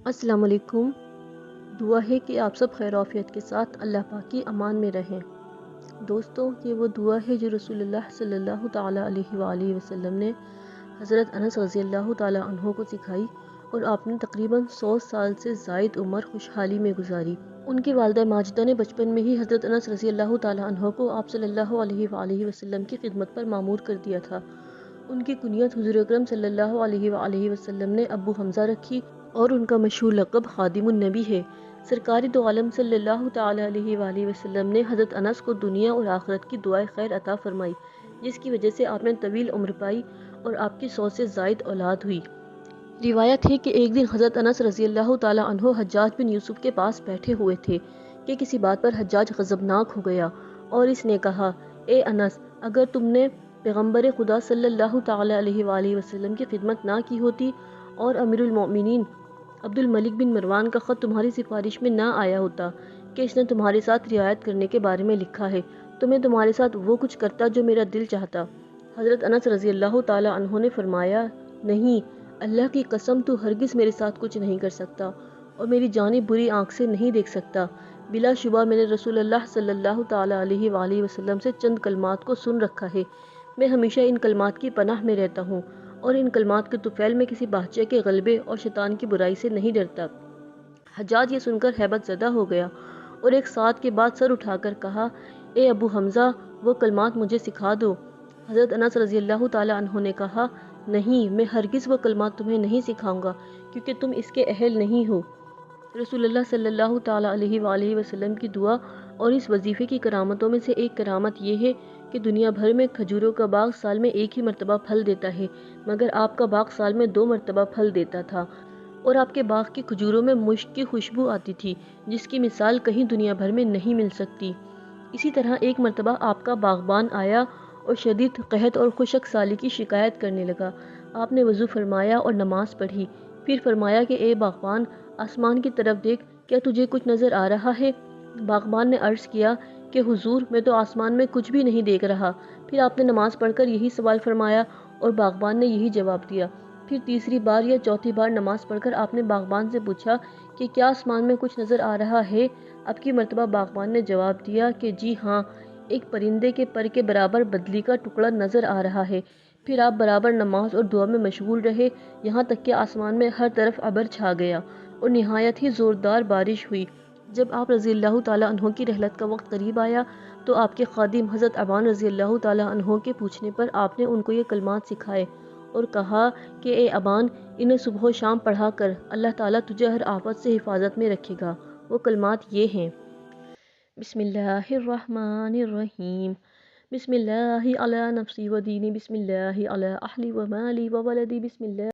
السلام علیکم۔ دعا ہے کہ آپ سب خیر و عافیت کے ساتھ اللہ پاک کی امان میں رہیں۔ دوستوں، یہ وہ دعا ہے جو رسول اللہ صلی اللہ تعالیٰ علیہ وآلہ وسلم نے حضرت انس رضی اللہ تعالیٰ عنہ کو سکھائی اور آپ نے تقریباً 100 سال سے زائد عمر خوشحالی میں گزاری۔ ان کی والدہ ماجدہ نے بچپن میں ہی حضرت انس رضی اللہ تعالیٰ عنہ کو آپ صلی اللہ علیہ وآلہ وسلم کی خدمت پر مامور کر دیا تھا۔ ان کی کنیت حضور اکرم صلی اللہ علیہ وآلہ وسلم نے ابو حمزہ رکھی اور ان کا مشہور لقب خادم النبی ہے۔ سرکار دو عالم صلی اللہ تعالیٰ علیہ وآلہ وسلم نے حضرت انس کو دنیا اور آخرت کی دعائے خیر عطا فرمائی، جس کی وجہ سے آپ نے طویل عمر پائی اور آپ کی 100 سے زائد اولاد ہوئی۔ روایت ہے کہ ایک دن حضرت انس رضی اللہ تعالیٰ عنہ حجاج بن یوسف کے پاس بیٹھے ہوئے تھے کہ کسی بات پر حجاج غضبناک ہو گیا اور اس نے کہا، اے انس، اگر تم نے پیغمبر خدا صلی اللہ تعالیٰ علیہ وآلہ وسلم کی خدمت نہ کی ہوتی اور امیر المؤمنین عبد الملک بن مروان کا خط تمہاری سفارش میں نہ آیا ہوتا کہ اس نے تمہارے ساتھ رعایت کرنے کے بارے میں لکھا ہے، تو میں تمہارے ساتھ وہ کچھ کرتا جو میرا دل چاہتا۔ حضرت انس رضی اللہ تعالیٰ عنہ نے فرمایا، نہیں، اللہ کی قسم، تو ہرگز میرے ساتھ کچھ نہیں کر سکتا اور میری جانب بری آنکھ سے نہیں دیکھ سکتا۔ بلا شبہ میں نے رسول اللہ صلی اللہ تعالیٰ علیہ وآلہ وسلم سے چند کلمات کو سن رکھا ہے۔ میں ہمیشہ ان کلمات کی پناہ میں رہتا ہوں اور ان کلمات کے طفیل میں کسی بادشاہ کے غلبے اور شیطان کی برائی سے نہیں ڈرتا۔ حجاج یہ سن کر ہیبت زدہ ہو گیا اور ایک ساتھ کے بعد سر اٹھا کر کہا، اے ابو حمزہ، وہ کلمات مجھے سکھا دو۔ حضرت انس رضی اللہ تعالیٰ عنہ نے کہا، نہیں، میں ہرگز وہ کلمات تمہیں نہیں سکھاؤں گا کیونکہ تم اس کے اہل نہیں ہو۔ رسول اللہ صلی اللہ تعالیٰ علیہ وآلہ وسلم کی دعا اور اس وظیفے کی کرامتوں میں سے ایک کرامت یہ ہے کہ دنیا بھر میں کھجوروں کا باغ سال میں ایک ہی مرتبہ پھل دیتا ہے، مگر آپ کا باغ سال میں 2 مرتبہ پھل دیتا تھا اور آپ کے باغ کی کھجوروں میں مشک کی خوشبو آتی تھی جس کی مثال کہیں دنیا بھر میں نہیں مل سکتی۔ اسی طرح ایک مرتبہ آپ کا باغبان آیا اور شدید قحط اور خشک سالی کی شکایت کرنے لگا۔ آپ نے وضو فرمایا اور نماز پڑھی، پھر فرمایا کہ اے باغبان، آسمان کی طرف دیکھ، کیا تجھے کچھ نظر آ رہا ہے؟ باغبان نے عرض کیا کہ حضور، میں تو آسمان میں کچھ بھی نہیں دیکھ رہا۔ پھر آپ نے نماز پڑھ کر یہی سوال فرمایا اور باغبان نے یہی جواب دیا۔ پھر تیسری بار یا چوتھی بار نماز پڑھ کر آپ نے باغبان سے پوچھا کہ کیا آسمان میں کچھ نظر آ رہا ہے؟ اب کی مرتبہ باغبان نے جواب دیا کہ جی ہاں، ایک پرندے کے پر کے برابر بدلی کا ٹکڑا نظر آ رہا ہے۔ پھر آپ برابر نماز اور دعا میں مشغول رہے، یہاں تک کہ آسمان میں ہر طرف ابر چھا گیا اور نہایت ہی زوردار بارش ہوئی۔ جب آپ رضی اللہ تعالیٰ عنہ کی رحلت کا وقت قریب آیا تو آپ کے خادم حضرت ابان رضی اللہ تعالیٰ عنہ کے پوچھنے پر آپ نے ان کو یہ کلمات سکھائے اور کہا کہ اے ابان، انہیں صبح و شام پڑھا کر، اللہ تعالیٰ تجھے ہر آفت سے حفاظت میں رکھے گا۔ وہ کلمات یہ ہیں، بسم اللہ الرحمن الرحیم، بسم اللہ علی نفسی و دینی، بسم اللہ علی اہلی و مالی و ولدی، بسم اللہ